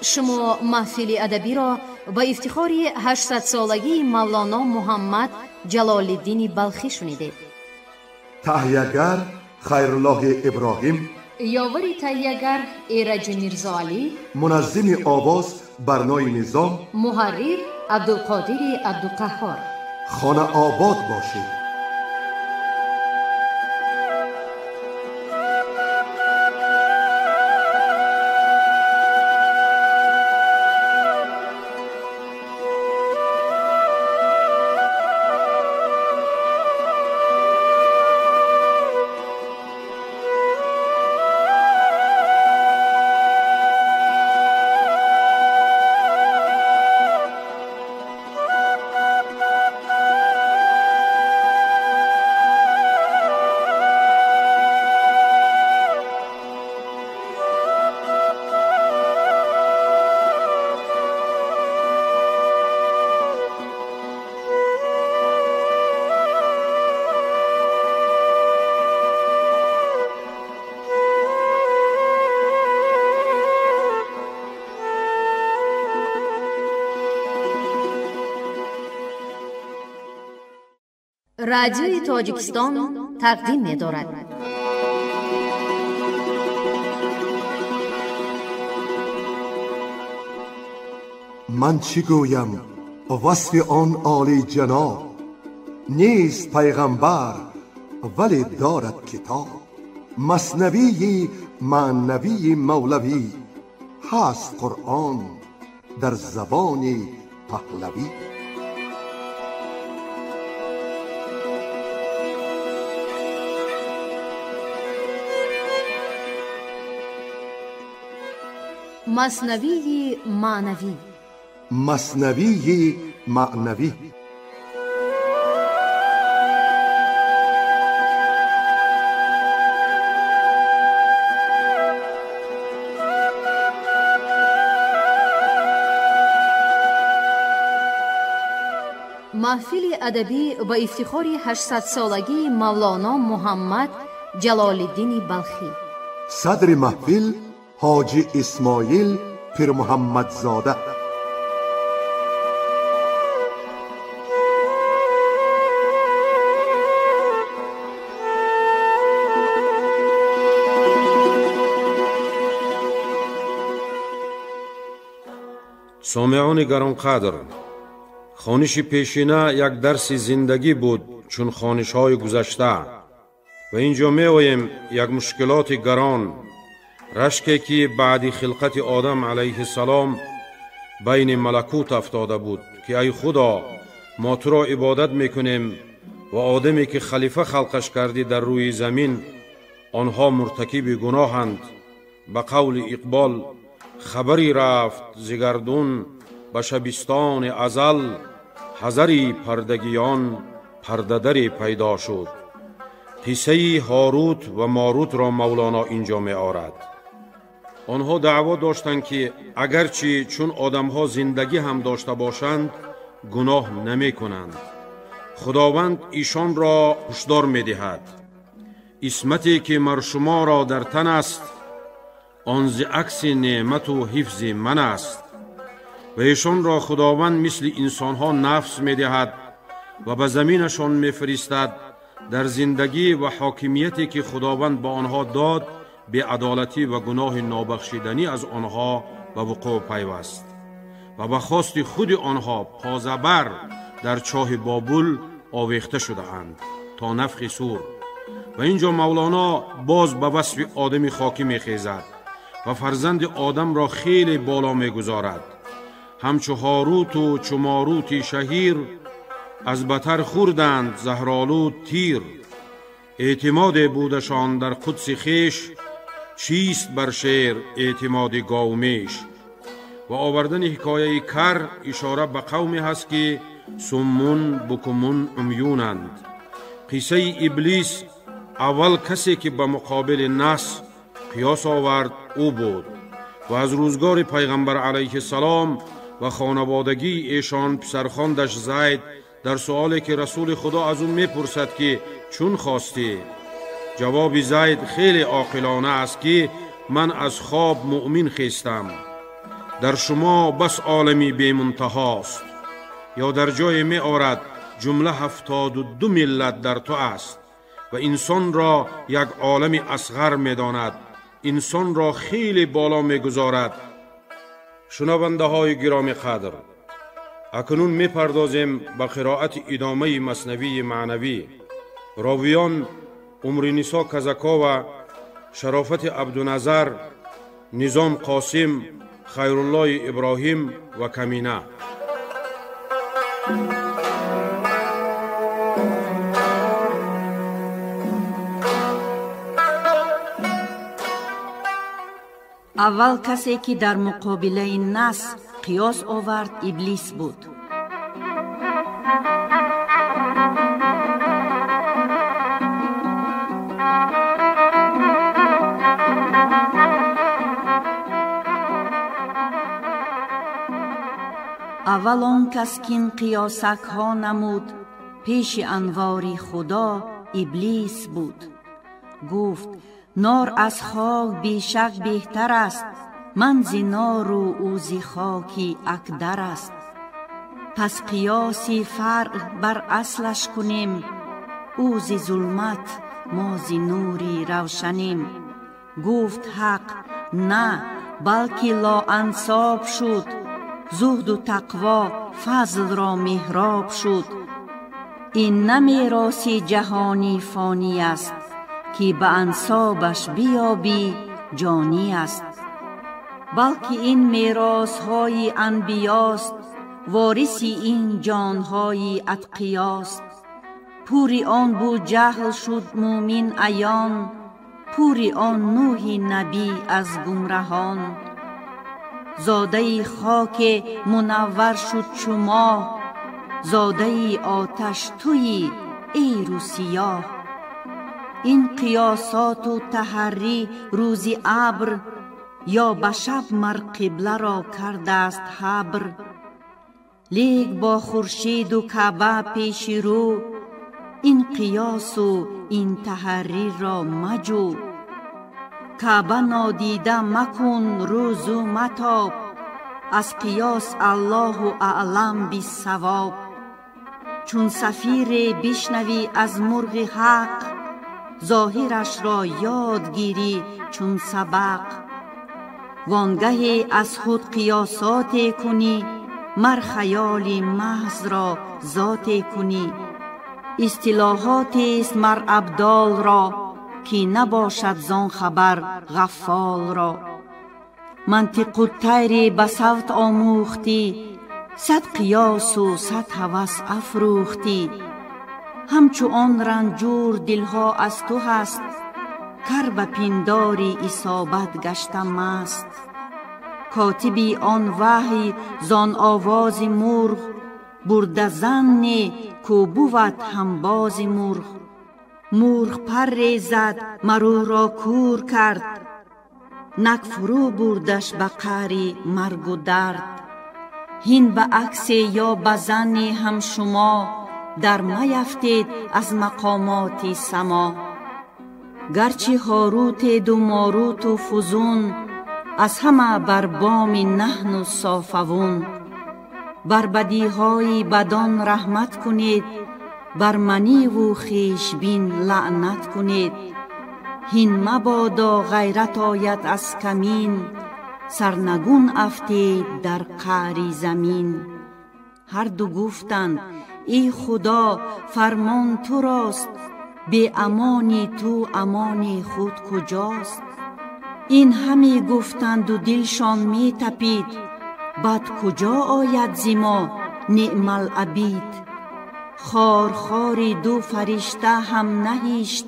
شما محفل ادبی را با افتخار 800 سالگی مولانا محمد جلال الدین بلخی شنیدید. تهیه‌گر خیرالله ابراهیم، یاوری تهیه‌گر ایرج میرزا علی، منظم آواز برنای نظام، محرر عبدالقادر عبدالقهار. خانه آباد باشید. رادیوی تاجیکستان تقدیم می‌دارد. من چی گویم وصف آن عالی جناب، نیست پیغمبر ولی دارد کتاب. مثنوی معنوی مولوی، هست قرآن در زبان پهلوی. مثنوی معنوی. مثنوی معنوی. محفل ادبی با افتخار 800 سالگی مولانا محمد جلال الدین بلخی. صدر محفل حاجی اسماعیل پیر محمد زاده. سامعان گرانقدر، خوانش پیشینه یک درس زندگی بود چون خوانش‌های گذشته و اینجا می‌آییم یک مشکلات گران، رشکی که بعد خلقت آدم علیه السلام بین ملکوت افتاده بود که ای خدا ما تو را عبادت میکنیم و آدمی که خلیفه خلقش کردی در روی زمین آنها مرتکب گناهند. به قول اقبال خبری رفت زگردون به شبستان ازل، حذری پردگیان پرده‌دری پیدا شد. قصه هاروت و ماروت را مولانا اینجا می آورد. آنها دعوا داشتند که اگرچه چون آدمها زندگی هم داشته باشند گناه نمی کنند. خداوند ایشان را هشدار می دهد عصمتی که مر شما را در تن است آن ز عکس نعمت و حفظ من است. و ایشان را خداوند مثل انسانها نفس می دهد و به زمینشان می فرستد. در زندگی و حاکمیتی که خداوند با آنها داد بی عدالتی و گناه نابخشیدنی از آنها به وقوع پیوست و به خواست خود آنها پازبر در چاه بابل آویخته شده اند تا نفخ صور. و اینجا مولانا باز به وصف آدم خاکی می خیزد و فرزند آدم را خیلی بالا می گذارد. همچو هاروت و چو ماروت شهیر، از بتر خوردند زهرآلود تیر. اعتماد بودشان در قدس خیش، چیست بر شیر اعتماد گاومیش. و آوردن حکایه کر اشاره به قومی هست که سمون بکمون عمیونند. قصه ابلیس اول کسی که به مقابل نس قیاس آورد او بود و از روزگار پیغمبر علیه السلام و خانوادگی ایشان پسرخواندش زید در سؤالی که رسول خدا از او میپرسد که چون خواستی، جواب زید خیلی عاقلانه است که من از خواب مؤمن خیستم. در شما بس عالمی بی منتهاست. یا در جای می آرد جمله 72 ملت در تو است و انسان را یک عالم اصغر می داند، انسان را خیلی بالا می گذارد. شنونده های گرامی قدر، اکنون می پردازیم به قرائت ادامه مثنوی معنوی. راویان عمرنیسا کزکا و شرافت عبدالنظر، نظام قاسم، خیرالله ابراهیم و کمینه. اول کسی که در مقابله نص قیاس آورد ابلیس بود. اول آن کس که این قیاسک ها نمود پیش انوار خدا ابلیس بود. گفت نار از خاک بیشک بهتر است، من ز نار و او ز خاکی اکدر است. پس قیاسی فرق بر اصلش کنیم، او ز ظلمت ما ز نوری روشنیم. گفت حق نه بلکه لا انصاب شد، زهد و تقوا فضل را محراب شد. این نه میراث جهانی فانی است، که به انصابش بیابی جانی است. بلکه این میراث های انبیاست، وارثی این جان های اتقیاست. پوری آن بو جهل شد مومن عیان، پوری آن نوح نبی از گمرهان. زاده خاک منور شد چو ماه، زاده آتش تویی ای رو سیاه. این قیاسات و تحری روزی ابر، یا به شب مر قبله را کرده است حبر. لیک با خورشید و کعبه پیش رو، این قیاس و این تحری را مجو. کعبه نادیده مکن روز و متاب، از قیاس الله اعلم بالصواب. چون صفیر بشنوی از مرغ حق، ظاهرش را یاد گیری چون سبق. وانگهی از خود قیاسات کنی، مر خیال محض را ذات کنی. اصطلاحات است مر ابدال را، که نباشد زان خبر غفال را. منطق الطیر به صوت آموختی، 100 قیاس و 100 هوس افروختی. همچو آن رنجور دلها از تو هست، کر به پنداری اصابت گشته مست. کاتبی آن وحی زان آواز مرغ، برده ظن کو بود همباز مرغ. مرغ پر زد مرو را کور کرد، نک فرو بردش به قعر مرگ و درد. هین به عکس یا به ظن هم شما، در میفتید از مقامات سما. گرچه هاروت دو ماروت و فزون، از همه بر بام نحن صافون. بر بدیهای بدان رحمت کنید، بر منی و خویش بین لعنت کنید. هین مبادا غیرت آید از کمین، سرنگون افتید در قعر زمین. هر دو گفتند ای خدا فرمان تو راست، بی امانی تو امان خود کجاست. این همی گفتند و دلشان می تپید، بد کجا آید ز ما نعم العبید. خار خار دو فرشته هم نهیشت،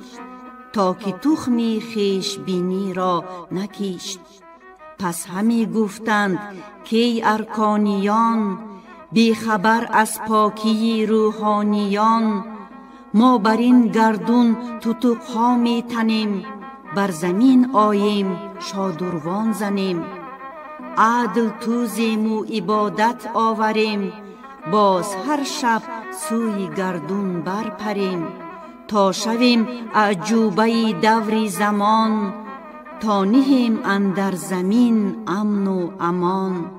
تا که تخمی خویش بینی را نکیشت. پس همی گفتند کی ارکانیان، بی خبر از پاکی روحانیان. ما بر این گردون تتقها می تنیم، بر زمین آییم شادروان زنیم. عدل توزیم و عبادت آوریم، باز هر شب سوی گردون برپریم. تا شویم اعجوبه دور زمان، تا نهیم اندر زمین امن و امان.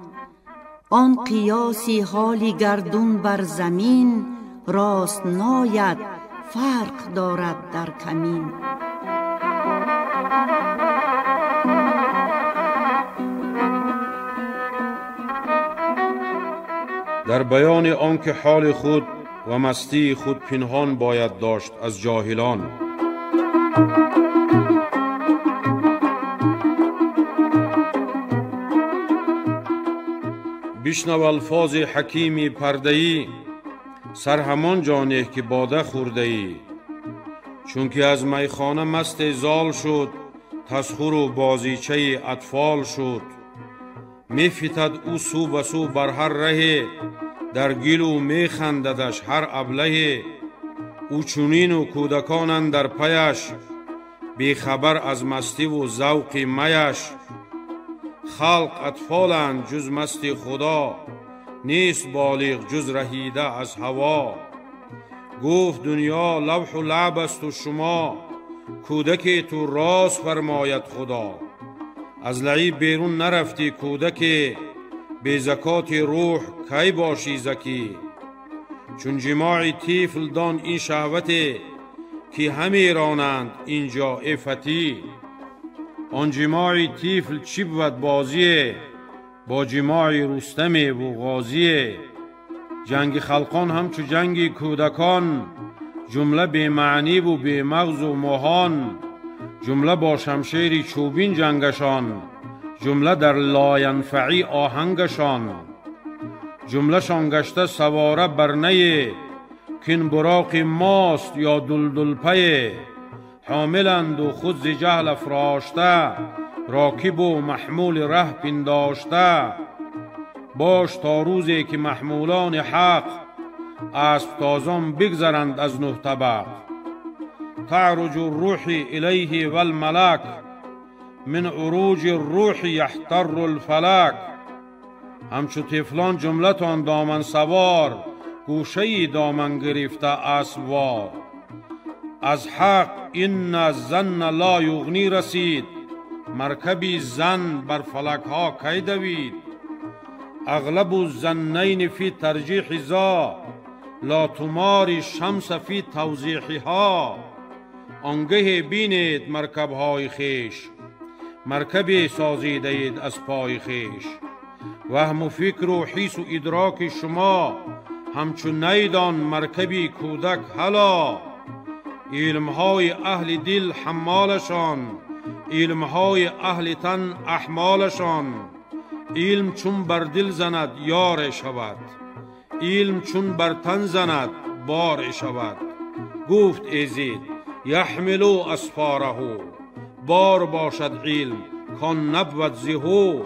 آن قیاسی حالی گردون بر زمین، راست ناید فرق دارد در کمین. در بیان آنکه حال خود و مستی خود پنهان باید داشت از جاهلان. بشنو الفاظ حکیمی پرده‌ای، سر همان جانه که باده خورده‌ای. چون که از میخانه مست زال شد، تسخر و بازیچه اطفال شد. میفتد او سو به سو بر هر ره، در گل و میخنددش هر ابله. او چونین و کودکانند در پیش، بیخبر از مستی و ذوق میش. خلق اطفالند جز مست خدا، نیست بالغ جز رهیده از هوا. گفت دنیا لوح و لعب است و شما، کودک تو راست فرماید خدا. از لعب بیرون نرفتی کودک، بی زکات روح کی باشی زکی. چون جماع طفل دان این شهوته، که همی رانند اینجا عفتی. آن جماع طفل چی بود بازیه، با جماع رستم و غازیه. جنگ خلقان همچو جنگ کودکان، جمله بی معنی و بی مغز و مهان. جمله با شمشیر چوبین جنگشان، جمله در لاینفعی آهنگشان. جمله شان گشته سواره برنه، کین براق ماست یا دلدل پی. حاملند و خود ز جهل افراشته، راکب و محمول ره پنداشته. باش تا روزی که محمولان حق، اسب تازان بگذرند از نه طبق. تعرج الروح الیه والملک، من عروج الروح یحتر الفلک. همچو طفلان جملتان دامن سوار، گوشه دامن گرفته اسبوار. از حق این الظن لا یغنی رسید، مرکبی زن بر فلک ها کی دوید. اغلب الظنین فی ترجیح ذا، لا تماری شمس فی توضیحها. آنگه بینید مرکب های خیش، مرکبی سازیده اید از پای خیش. وهم و فکر و حیث و ادراک شما، همچون نیدان مرکبی کودک هلا. علمهای اهل دل حمالشان، علمهای اهل تن احمالشان. علم چون بر دل زند یار شود، علم چون بر تن زند بار شود. گفت ایزید یحملو اسفاره، بار باشد علم کان نبود زهو.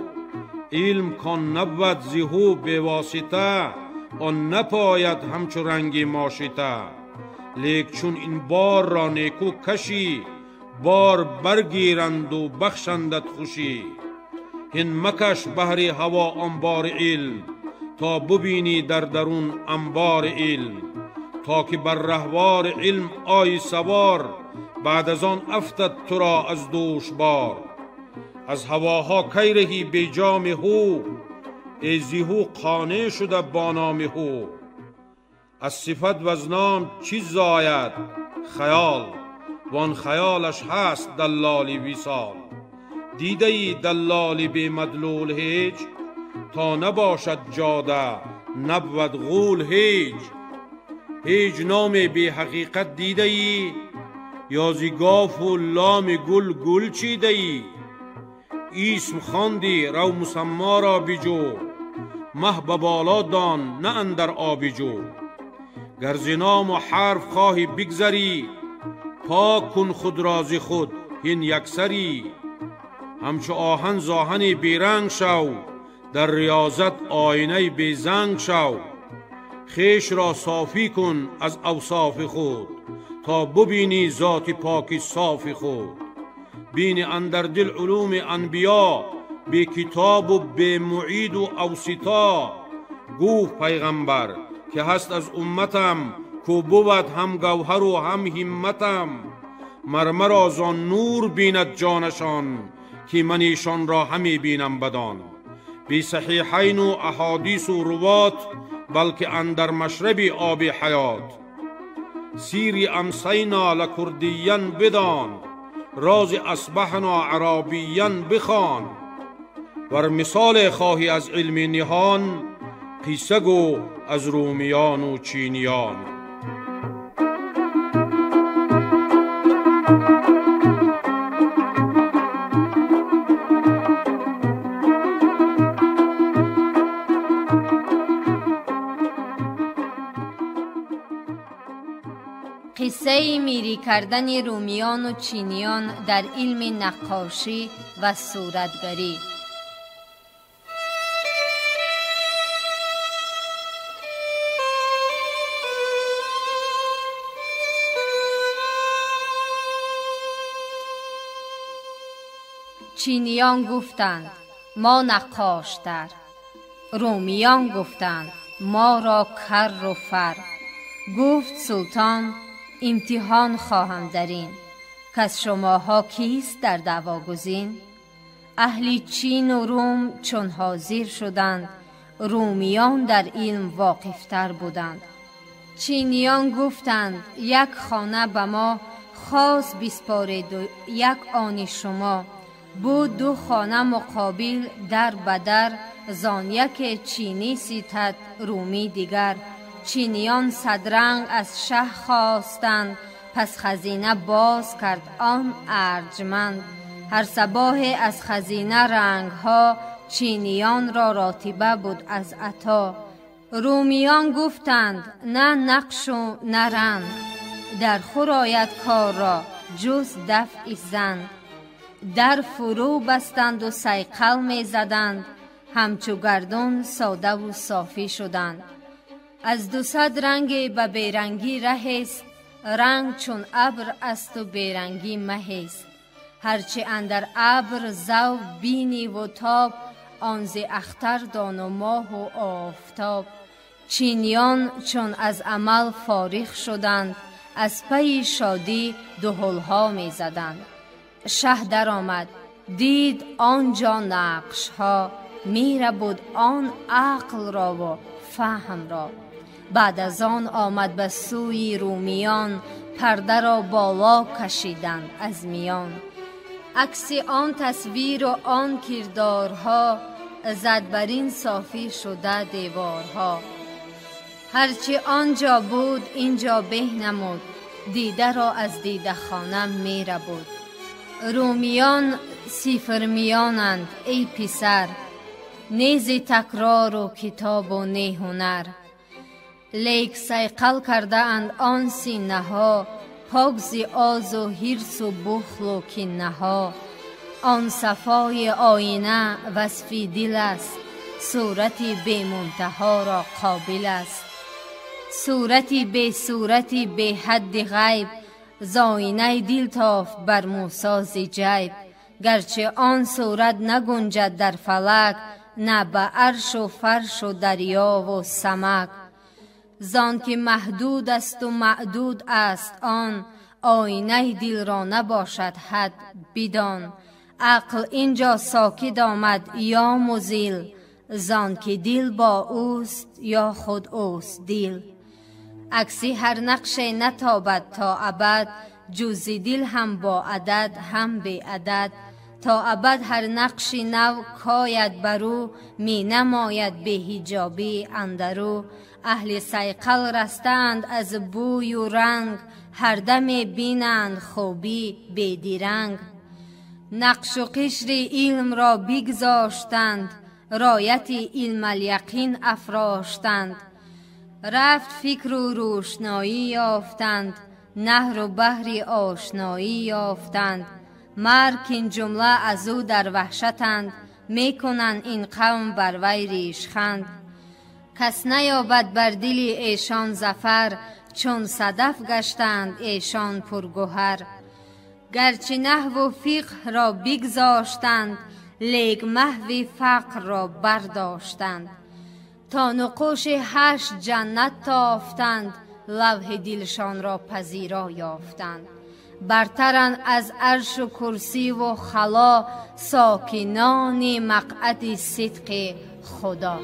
علم کان نبود زهو بواسطه، آن نپاید همچو رنگی ماشته. لیک چون این بار را نیکو کشی، بار برگیرند و بخشندت خوشی. هین مکش بحر هوا انبار علم، تا ببینی در درون انبار علم. تا که بر رهوار علم آی سوار، بعد از آن افتد تو را از دوش بار. از هواها کی رهی بی جام هو، ای زیهو قانع شده با نام هو. از صفت و از نام چیز زاید خیال، وان خیالش هست دلال وصال. دیده ای دلال بی مدلول هیچ، تا نباشد جاده نبود غول هیچ. هیچ نام بی حقیقت دیده ای، یا زیگاف و لام گل گل چیده ای. اسم خواندی رو مسما را بجو، مه به بالا دان نه اندر آب جو. گر ز نام و حرف خواهی بگذری، پاک کن خود را ز خود هین یکسری. همچو آهن ز آهن بیرنگ شو، در ریاضت آینه بی زنگ شو. خویش را صافی کن از اوصاف خود، تا ببینی ذات پاک صاف خود. بینی اندر دل علوم انبیا، بی کتاب و بی معید و اوسطا. گفت پیغمبر که هست از امتم، کو بود هم گوهر و هم همتم. مرمر زان نور بیند جانشان، که من ایشان را همی بینم بدان. بی صحیحین و احادیث و روات، بلکه اندر مشرب آب حیات. سیری امسینا لکردیین بدان، راز اصبحنا عربیین بخوان. ور مثال خواهی از علم نهان، قصه گو از رومیان و چینیان. قصه میری کردن رومیان و چینیان در علم نقاشی و صورتگری. چینیان گفتند ما نقاشتر، رومیان گفتند ما را کر و فر. گفت سلطان امتحان خواهم درین، کس شماها کیست در دعوا گزین؟ اهل چین و روم چون حاضر شدند، رومیان در علم واقفتر بودند. چینیان گفتند یک خانه به ما خاص بسپارید و یک آن شما. بود دو خانه مقابل در بدر، زان یک چینی ستد رومی دیگر. چینیان صدرنگ از شه خواستند، پس خزینه باز کرد آن ارجمند. هر صباح از خزینه رنگ ها، چینیان را راتبه بود از عطا. رومیان گفتند نه نقش و نه رنگ، در خور آید کار را جز دفع زن. در فرو بستند و صیقل می زدند، همچو گردون ساده و صافی شدند. از 200 رنگ به بیرنگی رهست، رنگ چون ابر است و بیرنگی مهست. هرچه اندر ابر ذوق بینی و تاب، آن ز اختر دان و ماه و آفتاب. چینیان چون از عمل فارغ شدند، از پی شادی دهلها می زدند. شه در آمد دید آنجا نقش ها، میره بود آن عقل را و فهم را. بعد از آن آمد به سوی رومیان، پرده را بالا کشیدند از میان. عکس آن تصویر و آن کردارها، زد بر این صافی شده دیوارها. هرچی آنجا بود اینجا به نمود، دیده را از دیده خانه میره بود. رومیان صفر میانند ای پسر، نیز تکرار و کتاب و نه هنر. لیک صیقل کرده اند آن سینه ها، پاک ز آز و حرص و بخل و کینه ها. آن صفای آینه وصف دل است، صورتی بی منتها را قابل است. صورتی بی صورتی بی حد غیب، زاینه دل تافت بر موسی ز جیب. گرچه آن صورت نگنجد در فلک، نه به عرش و فرش و دریا و سمک. زان که محدود است و معدود است آن، آینه دل را نباشد حد بدان. عقل اینجا ساکت آمد یا مزیل، زان که دل با اوست یا خود اوست دل. عکسی هر نقش نتابد تا ابد، جز دل هم با عدد هم بی عدد. تا ابد هر نقش نو کاید برو، می نماید به حجابی اندرو. اهل صیقل رستند از بوی و رنگ، هر دم بینند خوبی بی درنگ. نقش و قشر علم را بگذاشتند، رایت علم الیقین افراشتند. رفت فکر و روشنایی یافتند، نهر و بحر آشنایی یافتند. مرگ این جمله از او در وحشتند، می کنند این قوم بر وی ریشخند. کس نیابد بر دل ایشان ظفر، چون صدف گشتند ایشان پرگوهر. گرچه نحو و فقه را بگذاشتند، لیک محو فقر را برداشتند. تا نقوش 8 جنت تافتند، لوح دلشان را پذیرا یافتند. برترن از عرش و کرسی و خلا، ساکنان مقعد صدق خدا.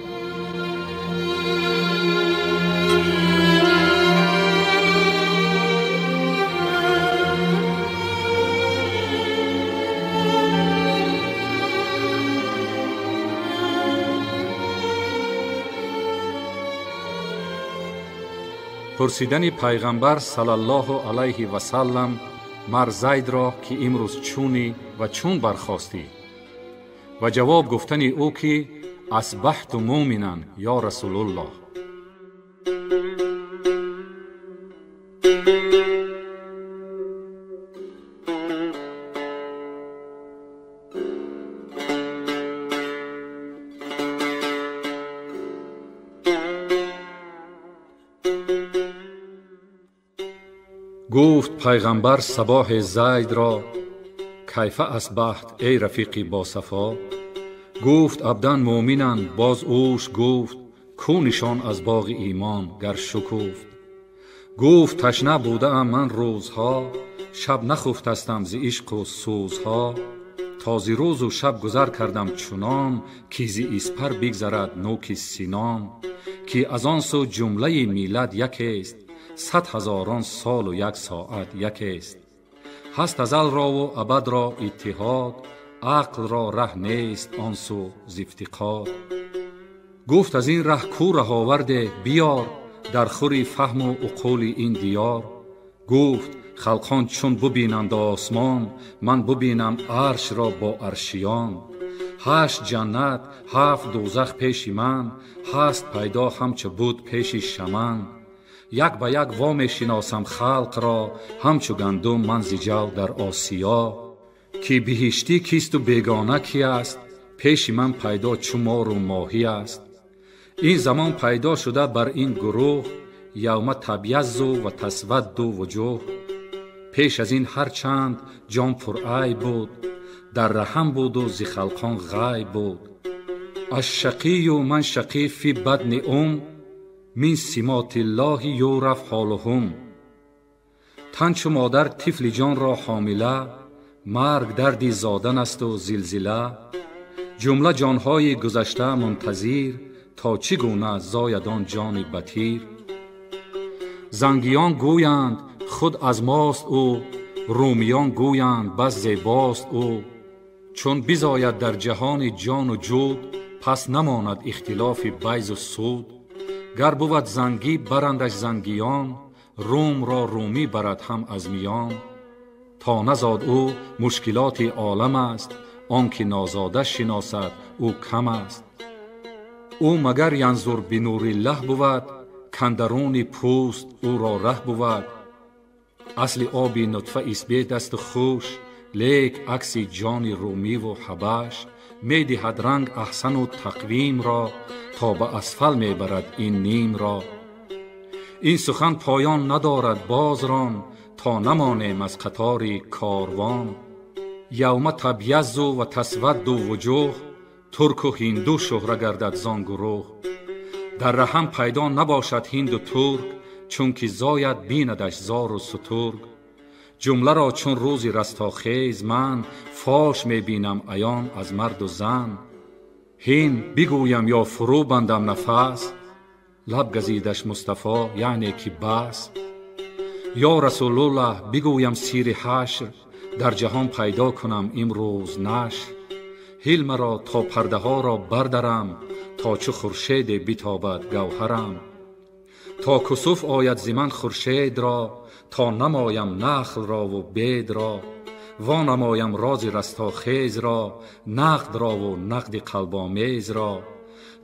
پرسیدن پیغمبر صلی الله علیه و سلم مر زید را که امروز چونی و چون برخاستی و جواب گفتن او که اصبحت مؤمنا یا رسول الله. گفت پیغمبر صباح زید را کیف اصبحت ای رفیقی با صفا؟ گفت ابدان مؤمنان. باز اوش گفت کو نشان از باغ ایمان گر شکفت؟ گفت تشنه بوده ام من روزها، شب نخفتستم ز عشق و سوزها. تازی روز و شب گذر کردم چنان، که ز اسپر بگذرد نوک سینام. که از آن سو جمله میلاد یک است، 100,000 سال و 1 ساعت یک است. هست ازل را و ابد را اتحاد، عقل را ره نیست آن سو ز افتقاد. گفت از این ره کو ره آورده بیار، در خوری فهم و عقول این دیار. گفت خلقان چون ببینند آسمان، من ببینم عرش را با عرشیان. 8 جنت 7 دوزخ پیش من، هست پیدا همچو بود پیش شمن. یک به یک وامی شناسم خلق را، همچو گندم من ز جو در آسیا. که بهشتی کیست و بیگانه کی است، پیش من پیدا چو مار و ماهی است. این زمان پیدا شده بر این گروه، یوم تبیض و تسود وجوه. پیش از این هر چند جان پرعیب بود، در رحم بود و ز خلقان غیب بود. الشقی و من شقی فی بدن من سمات الله یعرف حالهم. تن چو مادر طفل جان را حامله، مرگ دردی زادن است و زلزله. جمله جانهای گذشته منتظر، تا چگونه زاید آن جان بتیر. زنگیان گویند خود از ماست او، رومیان گویند بس زیباست او. چون بزاید در جهان جان و جود، پس نماند اختلاف بیض و سود. گر بود زنگی برندش زنگیان، روم را رومی برد هم از میان. تا نزاد او مشکلات عالم است، آنکه نازاده شناسد او کم است. او مگر ینظر بنور الله بود، کندرون پوست او را ره بود. اصل آب نطفه اسبیت است خوش، لیک عکس جان رومی و حبش. می دهد رنگ احسن و تقویم را، تا به اسفل می برد این نیم را. این سخن پایان ندارد باز ران، تا نمانیم از قطار کاروان. یوم تبیض و تسود وجوه، ترک و هندو شهره گردد زان گروه. در رحم پیدا نباشد هند و ترک، چون که زاید بیندش زار و سترگ. جمله را چون روزی رستاخیز من، فاش می بینم عیان از مرد و زن. هین بگویم یا فرو بندم نفس، لب گزیدش مصطفی یعنی که بس. یا رسول الله بگویم سیر حشر، در جهان پیدا کنم امروز نشر. حلم را تا پرده ها را بردرم، تا چو خورشید بتابد گوهرم. تا کسوف آید ز من خورشید را، تا نمایم نخل را و بید را. وانمایم راز رستاخیز را، نقد را و نقد قلبامیز را.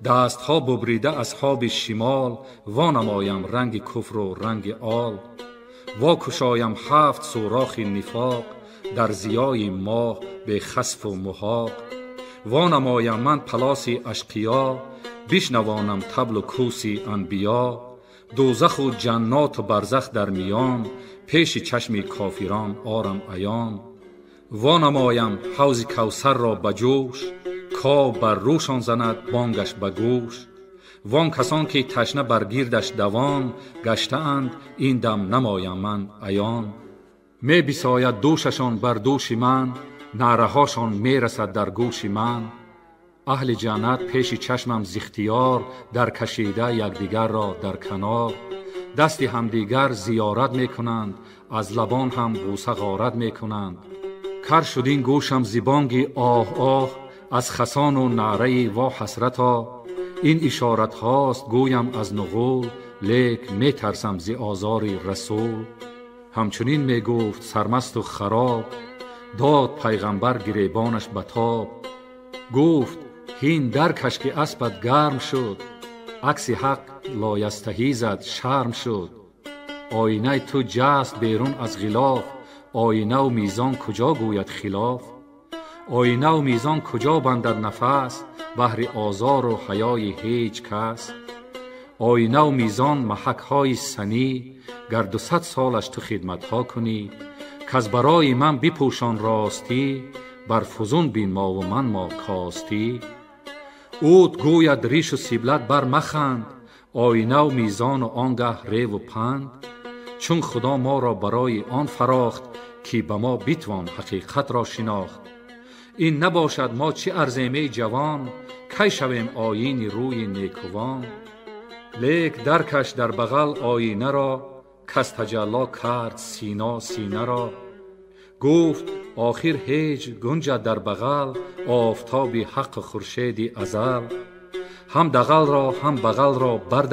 دست ها ببریده اصحاب شمال، وانمایم رنگ کفر و رنگ آل. واکشایم 7 سوراخ نفاق، در ضیای ماه به خسف و محاق. وانمایم من پلاس اشقیا، بشنوانم طبل و کوس انبیا. دوزخ و جنات و برزخ در میان، پیش چشم کافران آرم عیان. وانمایم حوض کوثر را بجوش، کآب بر روشان زند بانگش به گوش. وان کسان که تشنه بر گردش دوان، گشته اند این دم نمایم من عیان. می بساید دوششان بر دوش من، نعره هاشان می رسد در گوش من. اهل جنت پیش چشمم ز اختیار، در کشیده یکدیگر را در کنار. دستی همدیگر زیارت می کنند، از لبان هم بوسه غارت می کنند. کر شد این گوشم ز بانگ آه آه، از خسان و نعره وا حسرتا. این اشارت هاست گویم از نغول، لیک می ترسم ز آزار رسول. همچنین می گفت سرمست و خراب، داد پیغمبر گریبانش بتاب. گفت هین درکش که اسبت گرم شد، عکس حق لایستهی زد شرم شد. آینه تو جست بیرون از غلاف، آینه و میزان کجا گوید خلاف. آینه و میزان کجا بندد نفس، بهر آزار و حیای هیچ کس. آینه و میزان محک های سنی، گر 200 سالش تو خدمت ها کنی. کز برای من بپوشان راستی، بر فزون بین ما و من ما کاستی. اوت گوید ریش و سیبلت بر مخند، آینه و میزان و آنگه ریو و پند. چون خدا ما را برای آن فراخت، که به ما بیتوان حقیقت را شناخت. این نباشد ما چه ارزیمه جوان، کی شویم آیین روی نیکوان. لیک درکش در بغل آینه را، کس تجلا کرد سینا سینه را. گفت آخر هیچ گنجد در بغل، آفتاب حق خورشید ازل. هم دغل را هم بغل را بردر